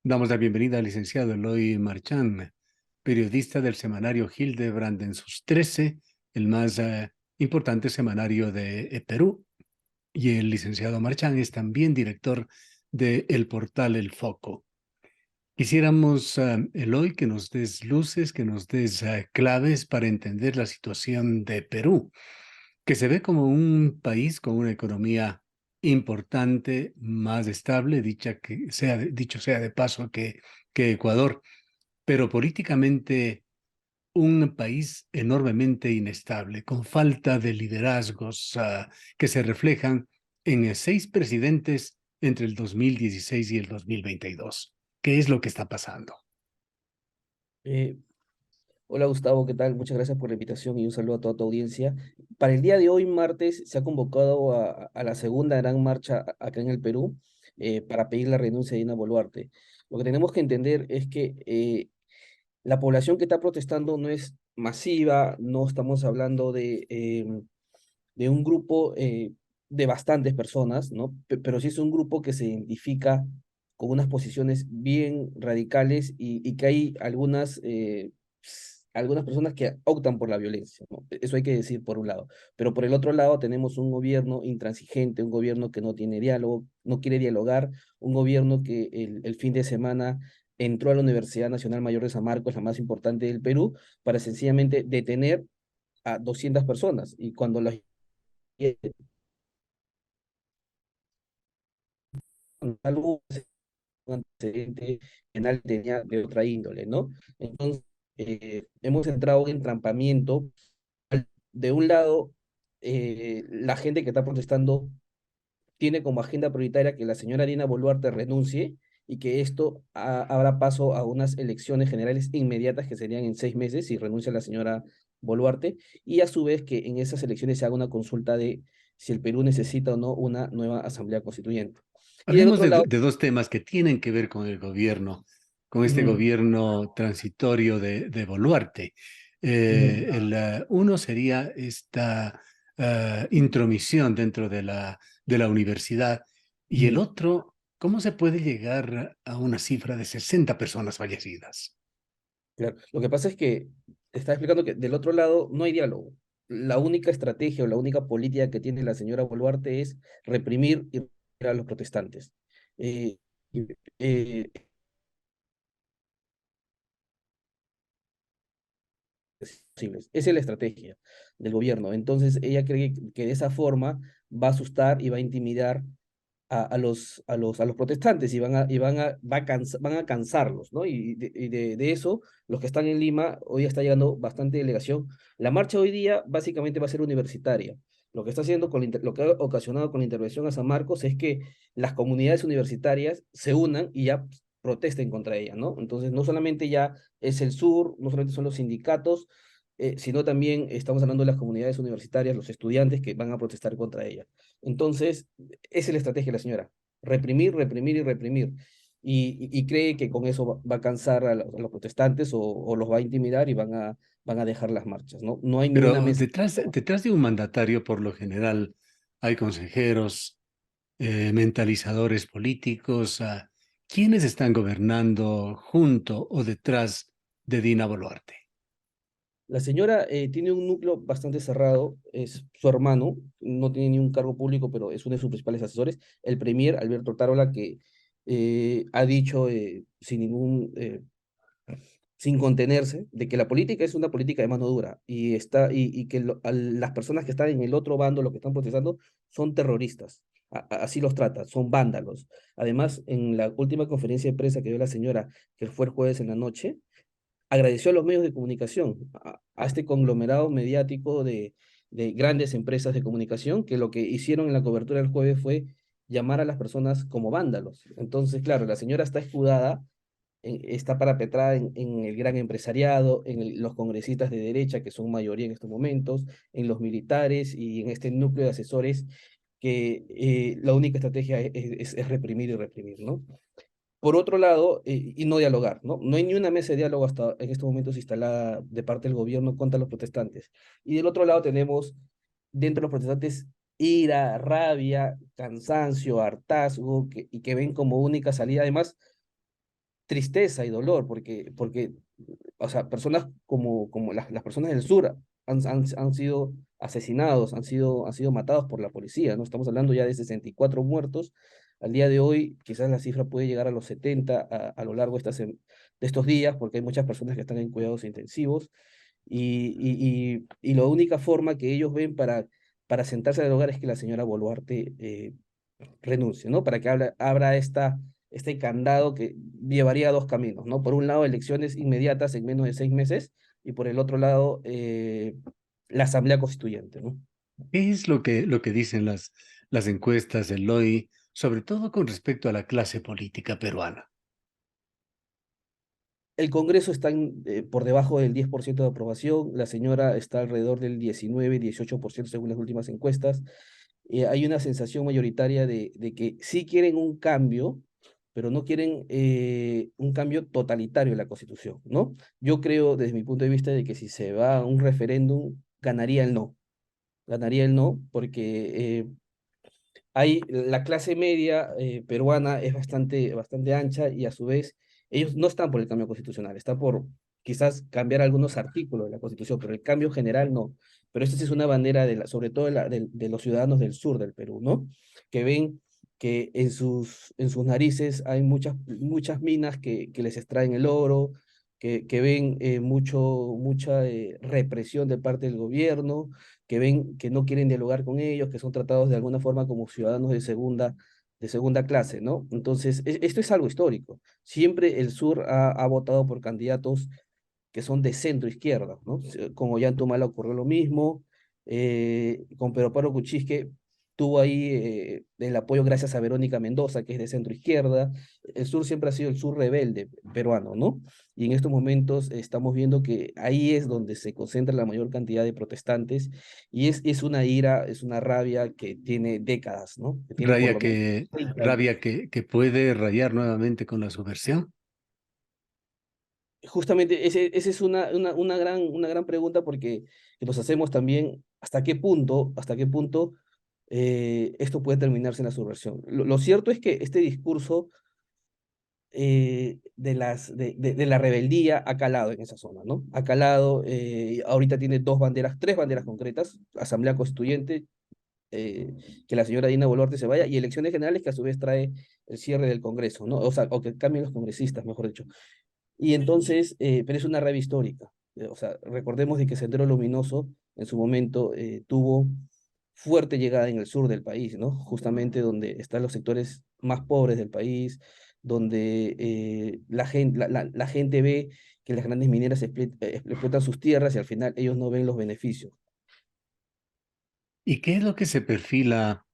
Damos la bienvenida al licenciado Eloy Marchán, periodista del semanario Hildebrand en sus 13, el más importante semanario de Perú. Y el licenciado Marchán es también director del portal El Foco. Quisiéramos, Eloy, que nos des luces, que nos des claves para entender la situación de Perú, que se ve como un país con una economía importante, más estable, dicho sea de paso que Ecuador, pero políticamente un país enormemente inestable, con falta de liderazgos que se reflejan en 6 presidentes entre el 2016 y el 2022. ¿Qué es lo que está pasando? Eh, Hola Gustavo, ¿qué tal? Muchas gracias por la invitación y un saludo a toda tu audiencia. Para el día de hoy, martes, se ha convocado a la segunda gran marcha acá en el Perú para pedir la renuncia de Dina Boluarte. Lo que tenemos que entender es que la población que está protestando no es masiva, no estamos hablando de un grupo de bastantes personas, ¿no? Pero sí es un grupo que se identifica con unas posiciones bien radicales y que hay algunas personas que optan por la violencia, ¿no? Eso hay que decir por un lado. Pero por el otro lado tenemos un gobierno intransigente, un gobierno que no tiene diálogo, no quiere dialogar, un gobierno que el fin de semana entró a la Universidad Nacional Mayor de San Marcos, la más importante del Perú, para sencillamente detener a 200 personas. Y cuando las algo un antecedente penal tenía de otra índole, ¿no? Entonces, hemos entrado en entrampamiento. De un lado, la gente que está protestando tiene como agenda prioritaria que la señora Dina Boluarte renuncie y que esto abra paso a unas elecciones generales inmediatas que serían en 6 meses si renuncia la señora Boluarte, y a su vez que en esas elecciones se haga una consulta de si el Perú necesita o no una nueva asamblea constituyente. Y del Hablemos otro lado, de dos temas que tienen que ver con el gobierno, con este ujú, gobierno transitorio de Boluarte. ujú, Uno sería esta intromisión dentro de la universidad y el ujú. otro, ¿cómo se puede llegar a una cifra de 60 personas fallecidas? Claro, lo que pasa es que te estaba explicando que del otro lado no hay diálogo. La única estrategia o la única política que tiene la señora Boluarte es reprimir y reprimir a los protestantes. Eh, eh, Posibles. Esa es la estrategia del gobierno. Entonces, ella cree que de esa forma va a asustar y va a intimidar a los protestantes y van a cansarlos, ¿no? Y de eso, los que están en Lima, hoy está llegando bastante delegación. La marcha hoy día básicamente va a ser universitaria. Lo que está haciendo lo que ha ocasionado con la intervención a San Marcos es que las comunidades universitarias se unan y ya protesten contra ella, ¿no? Entonces, no solamente ya es el sur, no solamente son los sindicatos, sino también estamos hablando de las comunidades universitarias, los estudiantes que van a protestar contra ella. Entonces, esa es la estrategia de la señora: reprimir, reprimir y reprimir. Y cree que con eso va a cansar a los protestantes o los va a intimidar y van a dejar las marchas, ¿no? No hay ni una Pero mesa. detrás de un mandatario, por lo general, hay consejeros, mentalizadores políticos. ¿Quiénes están gobernando junto o detrás de Dina Boluarte? La señora tiene un núcleo bastante cerrado, es su hermano, no tiene ni un cargo público, pero es uno de sus principales asesores, el premier Alberto Tarola, que ha dicho sin contenerse, de que la política es una política de mano dura y que las personas que están en el otro bando, los que están protestando, son terroristas. Así los trata, son vándalos. Además, en la última conferencia de prensa que dio la señora, que fue el jueves en la noche, agradeció a los medios de comunicación, a este conglomerado mediático de grandes empresas de comunicación, que lo que hicieron en la cobertura del jueves fue llamar a las personas como vándalos. Entonces, claro, la señora está escudada, está parapetrada en el gran empresariado, los congresistas de derecha, que son mayoría en estos momentos, en los militares y en este núcleo de asesores que la única estrategia es reprimir y reprimir, ¿no? Por otro lado, y no dialogar, ¿no? No hay ni una mesa de diálogo hasta en estos momentos instalada de parte del gobierno contra los protestantes. Y del otro lado tenemos dentro de los protestantes ira, rabia, cansancio, hartazgo, y que ven como única salida. Además, tristeza y dolor, porque o sea, personas como las personas del sur han sido asesinados, han sido matados por la policía, ¿no? Estamos hablando ya de 64 muertos. Al día de hoy, quizás la cifra puede llegar a los 70 a lo largo de, de estos días, porque hay muchas personas que están en cuidados intensivos. Y la única forma que ellos ven para sentarse al hogar es que la señora Boluarte renuncie, ¿no? Para que abra este candado que llevaría a dos caminos, ¿no? Por un lado, elecciones inmediatas en menos de 6 meses y por el otro lado, la Asamblea Constituyente, ¿no? ¿Qué es lo que dicen las encuestas del LOI, sobre todo con respecto a la clase política peruana? El Congreso está por debajo del 10% de aprobación, la señora está alrededor del 19-18% según las últimas encuestas. Hay una sensación mayoritaria de que sí quieren un cambio, pero no quieren un cambio totalitario en la Constitución, ¿no? Yo creo, desde mi punto de vista, de que si se va a un referéndum, ganaría el no, porque la clase media peruana es bastante ancha y a su vez ellos no están por el cambio constitucional, están por quizás cambiar algunos artículos de la Constitución, pero el cambio general no. Pero esta sí es una bandera sobre todo de los ciudadanos del sur del Perú, ¿no? Que ven que en sus narices hay muchas minas que les extraen el oro, que ven mucha represión de parte del gobierno, que ven que no quieren dialogar con ellos, que son tratados de alguna forma como ciudadanos de segunda clase, ¿no? Entonces, esto es algo histórico. Siempre el sur ha votado por candidatos que son de centro izquierda, ¿no? Con Ollanta ocurrió lo mismo, con Pedro Pablo Kuczynski tuvo ahí el apoyo gracias a Verónica Mendoza, que es de centro izquierda. El sur siempre ha sido el sur rebelde peruano, ¿no? Y en estos momentos estamos viendo que ahí es donde se concentra la mayor cantidad de protestantes y es una ira, es una rabia que tiene décadas, ¿no? Que tiene por Raya lo menos que, 30 rabia años. que puede rayar nuevamente con la subversión. Justamente, esa es una gran pregunta porque que nos hacemos también hasta qué punto esto puede terminarse en la subversión. Lo cierto es que este discurso de la rebeldía ha calado en esa zona, ¿no? Ha calado, ahorita tiene tres banderas concretas, Asamblea Constituyente, que la señora Dina Boluarte se vaya, y elecciones generales que a su vez trae el cierre del Congreso, ¿no? O sea, o que cambien los congresistas, mejor dicho. Y entonces, pero es una rabia histórica. O sea, recordemos de que Sendero Luminoso en su momento tuvo fuerte llegada en el sur del país, ¿no? Justamente donde están los sectores más pobres del país, donde la gente ve que las grandes mineras explotan sus tierras y al final ellos no ven los beneficios. ¿Y qué es lo que se perfila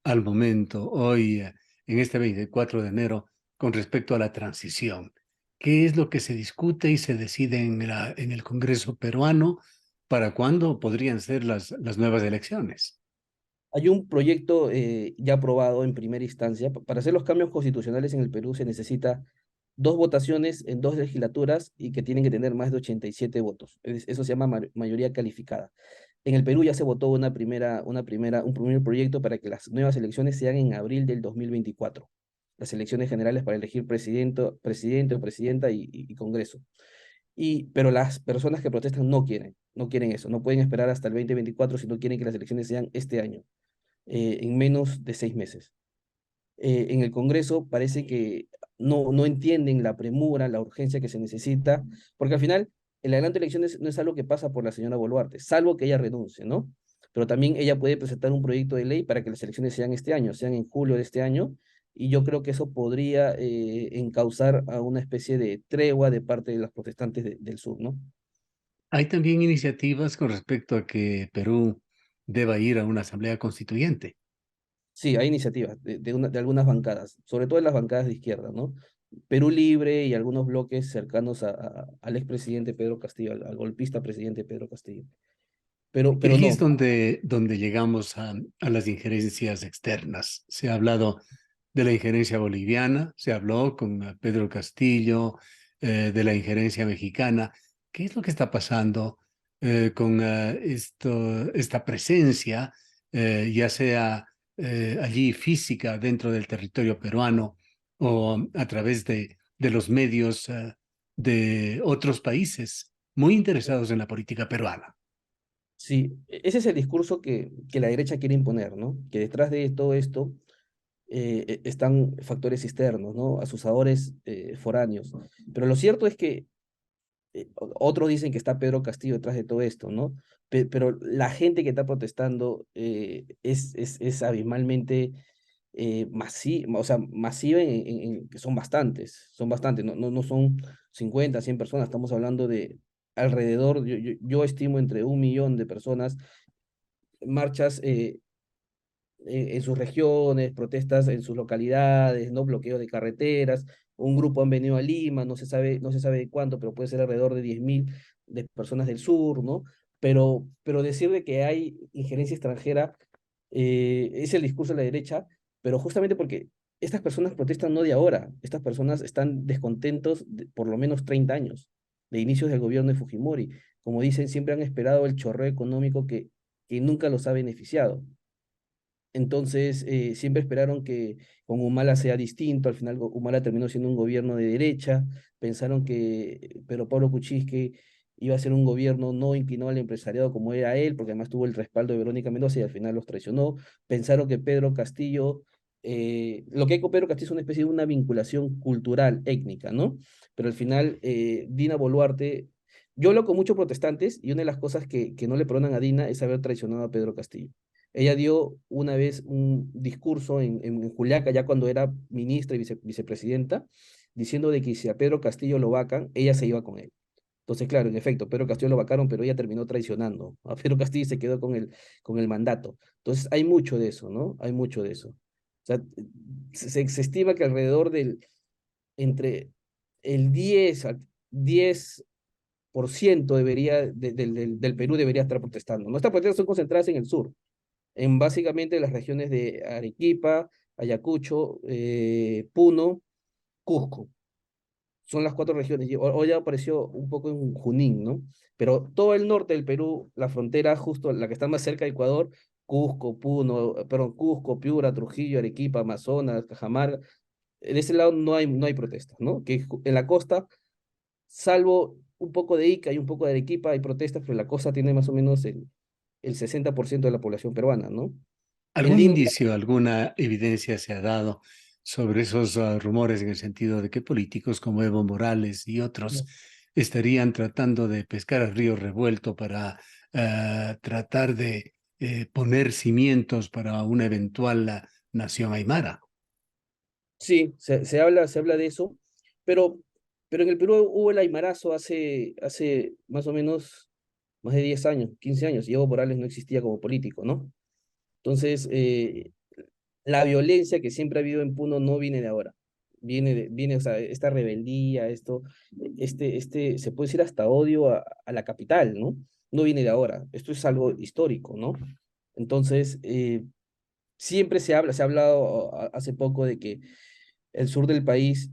al momento, hoy, en este 24 de enero, con respecto a la transición? ¿Qué es lo que se discute y se decide en el Congreso peruano para cuándo podrían ser las nuevas elecciones? Hay un proyecto ya aprobado en primera instancia. Para hacer los cambios constitucionales en el Perú se necesita dos votaciones en dos legislaturas y que tienen que tener más de 87 votos. Eso se llama mayoría calificada. En el Perú ya se votó un primer proyecto para que las nuevas elecciones sean en abril del 2024. Las elecciones generales para elegir presidente o presidenta y Congreso. Pero las personas que protestan no quieren eso, no pueden esperar hasta el 2024 si no quieren que las elecciones sean este año, en menos de 6 meses. En el Congreso parece que no entienden la premura, la urgencia que se necesita, porque al final el adelanto de elecciones no es algo que pasa por la señora Boluarte, salvo que ella renuncie, ¿no? Pero también ella puede presentar un proyecto de ley para que las elecciones sean este año, sean en julio de este año, y yo creo que eso podría encauzar a una especie de tregua de parte de los protestantes del sur, ¿no? Hay también iniciativas con respecto a que Perú deba ir a una asamblea constituyente. Sí, hay iniciativas de algunas bancadas, sobre todo en las bancadas de izquierda, ¿no? Perú Libre y algunos bloques cercanos al expresidente Pedro Castillo, al golpista presidente Pedro Castillo. Y Pero ahí es no, donde llegamos a las injerencias externas. Se ha hablado de la injerencia boliviana, se habló con Pedro Castillo, de la injerencia mexicana. ¿Qué es lo que está pasando con esta presencia, ya sea allí física dentro del territorio peruano o a través de los medios de otros países muy interesados en la política peruana. Sí, ese es el discurso que la derecha quiere imponer, ¿no? Que detrás de todo esto están factores externos, ¿no? Asusadores foráneos. Pero lo cierto es que otros dicen que está Pedro Castillo detrás de todo esto, ¿no? Pero la gente que está protestando es abismalmente masiva, o sea, masiva que son bastantes, no son 50, 100 personas, estamos hablando de alrededor, yo estimo entre 1 millón de personas, marchas en sus regiones, protestas en sus localidades, ¿no? Bloqueo de carreteras. Un grupo han venido a Lima, no se sabe de cuánto, pero puede ser alrededor de 10.000 de personas del sur, ¿no? Pero decir de que hay injerencia extranjera es el discurso de la derecha, pero justamente porque estas personas protestan no de ahora, estas personas están descontentos de por lo menos 30 años de inicios del gobierno de Fujimori. Como dicen, siempre han esperado el chorreo económico que nunca los ha beneficiado. Entonces, siempre esperaron que con Humala sea distinto. Al final, Humala terminó siendo un gobierno de derecha. Pensaron que Pedro Pablo Kuczynski iba a ser un gobierno no inclinado al empresariado como era él, porque además tuvo el respaldo de Verónica Mendoza y al final los traicionó. Pensaron que Pedro Castillo, lo que hay con Pedro Castillo es una especie de una vinculación cultural, étnica, ¿no? Pero al final, Dina Boluarte, yo hablo con muchos protestantes y una de las cosas que no le perdonan a Dina es haber traicionado a Pedro Castillo. Ella dio una vez un discurso en Juliaca, ya cuando era ministra y vicepresidenta, diciendo de que si a Pedro Castillo lo vacan, ella se iba con él. Entonces, claro, en efecto, Pedro Castillo lo vacaron, pero ella terminó traicionando a Pedro Castillo y se quedó con el mandato. Entonces, hay mucho de eso, ¿no? Hay mucho de eso. O sea, se estima que alrededor entre el 10% del Perú debería estar protestando. ¿No? Estas protestas son concentradas en el sur, en básicamente las regiones de Arequipa, Ayacucho, Puno, Cusco. Son las 4 regiones. Hoy ya apareció un poco en Junín, ¿no? Pero todo el norte del Perú, la frontera justo, la que está más cerca de Ecuador, Cusco, Puno, perdón, Cusco, Piura, Trujillo, Arequipa, Amazonas, Cajamarca, en ese lado no hay protestas, ¿no? Que en la costa, salvo un poco de Ica y un poco de Arequipa, hay protestas, pero la costa tiene más o menos el 60% de la población peruana, ¿no? En ¿Algún Lima, indicio, alguna evidencia se ha dado sobre esos rumores en el sentido de que políticos como Evo Morales y otros estarían tratando de pescar al río revuelto para tratar de poner cimientos para una eventual nación aymara? sí, se habla de eso, pero, pero en el Perú hubo el aymarazo hace más o menos más de 10 años, 15 años, y Evo Morales no existía como político, ¿no? Entonces, la violencia que siempre ha habido en Puno no viene de ahora, viene, o sea, esta rebeldía, se puede decir hasta odio a la capital, ¿no? No viene de ahora, esto es algo histórico, ¿no? Entonces, siempre se ha hablado hace poco de que el sur del país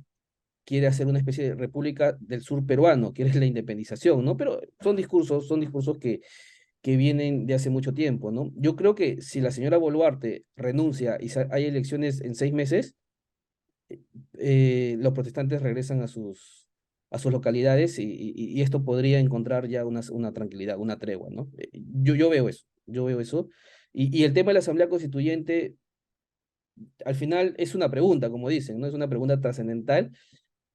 quiere hacer una especie de república del sur peruano, quiere la independización, ¿no? Pero son discursos que vienen de hace mucho tiempo, ¿no? Yo creo que si la señora Boluarte renuncia y hay elecciones en 6 meses, los protestantes regresan a sus localidades y esto podría encontrar ya una tranquilidad, una tregua, ¿no? Yo veo eso. Y el tema de la Asamblea Constituyente, al final es una pregunta, como dicen, ¿no? Es una pregunta trascendental,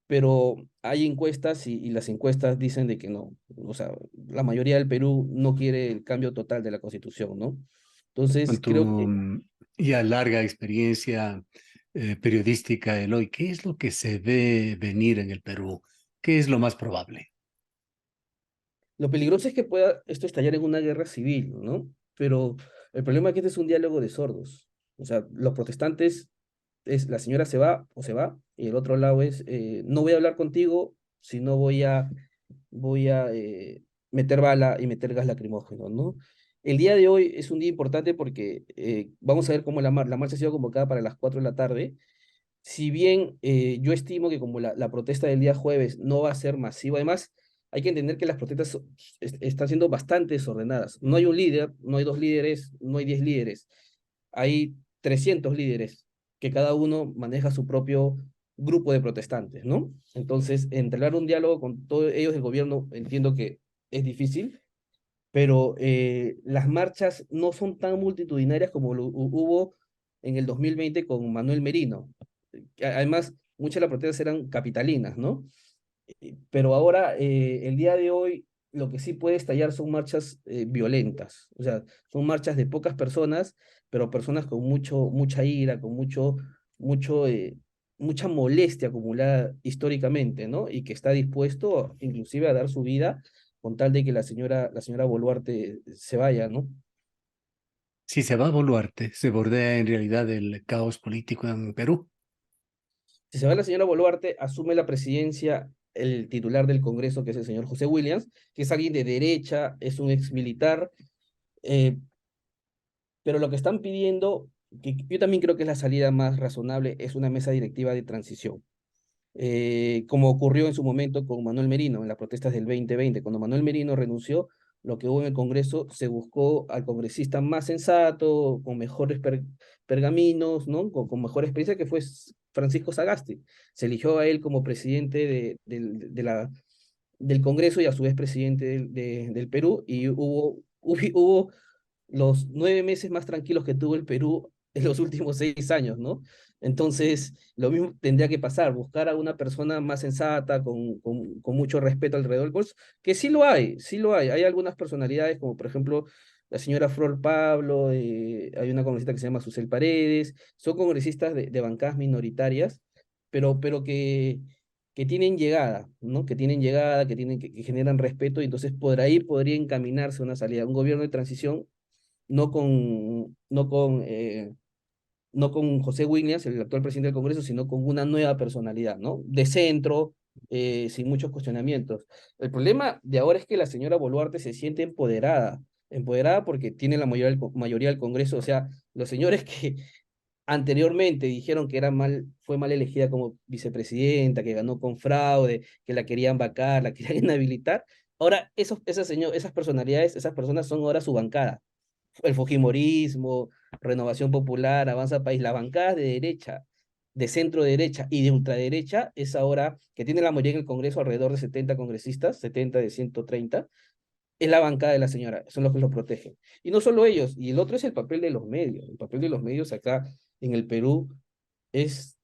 pero hay encuestas y las encuestas dicen de que no, o sea, la mayoría del Perú no quiere el cambio total de la Constitución, ¿no? Con Entonces, tu creo que ya larga experiencia periodística, Eloy, ¿qué es lo que se ve venir en el Perú? ¿Qué es lo más probable? lo peligroso es que pueda esto estallar en una guerra civil, ¿no? Pero el problema es que este es un diálogo de sordos. O sea, los protestantes la señora se va o se va, y el otro lado es, no voy a hablar contigo, sino voy a meter bala y meter gas lacrimógeno, ¿no? El día de hoy es un día importante porque vamos a ver cómo la marcha ha sido convocada para las 4 de la tarde. Si bien yo estimo que como la protesta del día jueves no va a ser masiva, además hay que entender que las protestas están siendo bastante desordenadas. No hay un líder, no hay 2 líderes, no hay 10 líderes. Hay 300 líderes que cada uno maneja su propio grupo de protestantes, ¿no? Entonces, entablar un diálogo con todos ellos del gobierno, entiendo que es difícil, pero las marchas no son tan multitudinarias como hubo en el 2020 con Manuel Merino. Además, muchas de las protestas eran capitalinas, ¿no? Pero ahora, el día de hoy, lo que sí puede estallar son marchas violentas, o sea, son marchas de pocas personas, pero personas con mucha ira, con mucho, mucha molestia acumulada históricamente, ¿no? Y que está dispuesto inclusive a dar su vida con tal de que la señora Boluarte se vaya, ¿no? Si se va a Boluarte, se bordea en realidad el caos político en Perú. Si se va la señora Boluarte, asume la presidencia el titular del Congreso, que es el señor José Williams, que es alguien de derecha, es un ex militar, eh, pero lo que están pidiendo, que yo también creo que es la salida más razonable, es una mesa directiva de transición. Como ocurrió en su momento con Manuel Merino en las protestas del 2020. Cuando Manuel Merino renunció, lo que hubo en el Congreso, se buscó al congresista más sensato, con mejores pergaminos, ¿no? Con mejor experiencia, que fue Francisco Sagasti. Se eligió a él como presidente del Congreso y a su vez presidente del Perú, y hubo los 9 meses más tranquilos que tuvo el Perú en los últimos 6 años, ¿no? Entonces, lo mismo tendría que pasar, buscar a una persona más sensata, con mucho respeto alrededor del bolso, que sí lo hay, sí lo hay. Hay algunas personalidades, como por ejemplo la señora Flor Pablo, hay una congresista que se llama Susel Paredes, son congresistas de bancadas minoritarias, pero que tienen llegada, ¿no? Que tienen llegada, que generan respeto, y entonces por ahí podría encaminarse una salida. Un gobierno de transición no con José Williams, el actual presidente del Congreso, sino con una nueva personalidad, ¿no? De centro, sin muchos cuestionamientos. El problema de ahora es que la señora Boluarte se siente empoderada porque tiene la mayoría del Congreso, o sea, los señores que anteriormente dijeron que fue mal elegida como vicepresidenta, que ganó con fraude, que la querían vacar, la querían inhabilitar. Ahora, esas personalidades, esas personas son ahora su bancada. El fujimorismo, Renovación Popular, Avanza País, las bancadas de derecha, de centro derecha y de ultraderecha, es ahora que tiene la mayoría en el Congreso, alrededor de 70 congresistas, 70 de 130, es la bancada de la señora, son los que lo protegen. Y no solo ellos, y el otro es el papel de los medios. El papel de los medios acá en el Perú es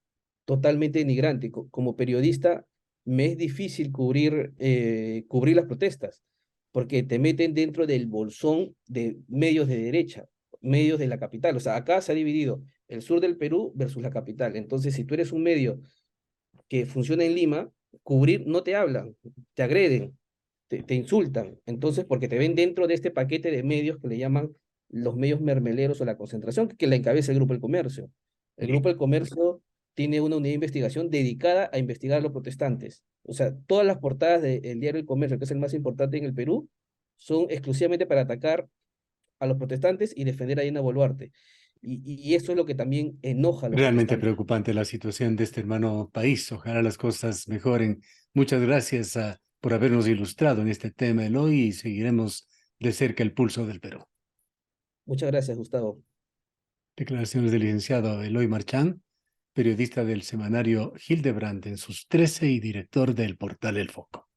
totalmente denigrante. Como periodista, me es difícil cubrir las protestas, porque te meten dentro del bolsón de medios de derecha, medios de la capital. O sea, acá se ha dividido el sur del Perú versus la capital. Entonces, si tú eres un medio que funciona en Lima, cubrir no te hablan, te agreden, te insultan. Entonces, porque te ven dentro de este paquete de medios que le llaman los medios mermeleros o la concentración, que la encabeza el Grupo del Comercio. El Sí. Grupo del Comercio tiene una unidad de investigación dedicada a investigar a los protestantes. O sea, todas las portadas del diario El Comercio, que es el más importante en el Perú, son exclusivamente para atacar a los protestantes y defender a Dina Boluarte. Y eso es lo que también enoja a los Realmente protestantes. preocupante la situación de este hermano país. Ojalá las cosas mejoren. Muchas gracias, por habernos ilustrado en este tema, Eloy, y seguiremos de cerca el pulso del Perú. Muchas gracias, Gustavo. Declaraciones del licenciado Eloy Marchán, periodista del semanario Hildebrand en sus 13 y director del portal El Foco.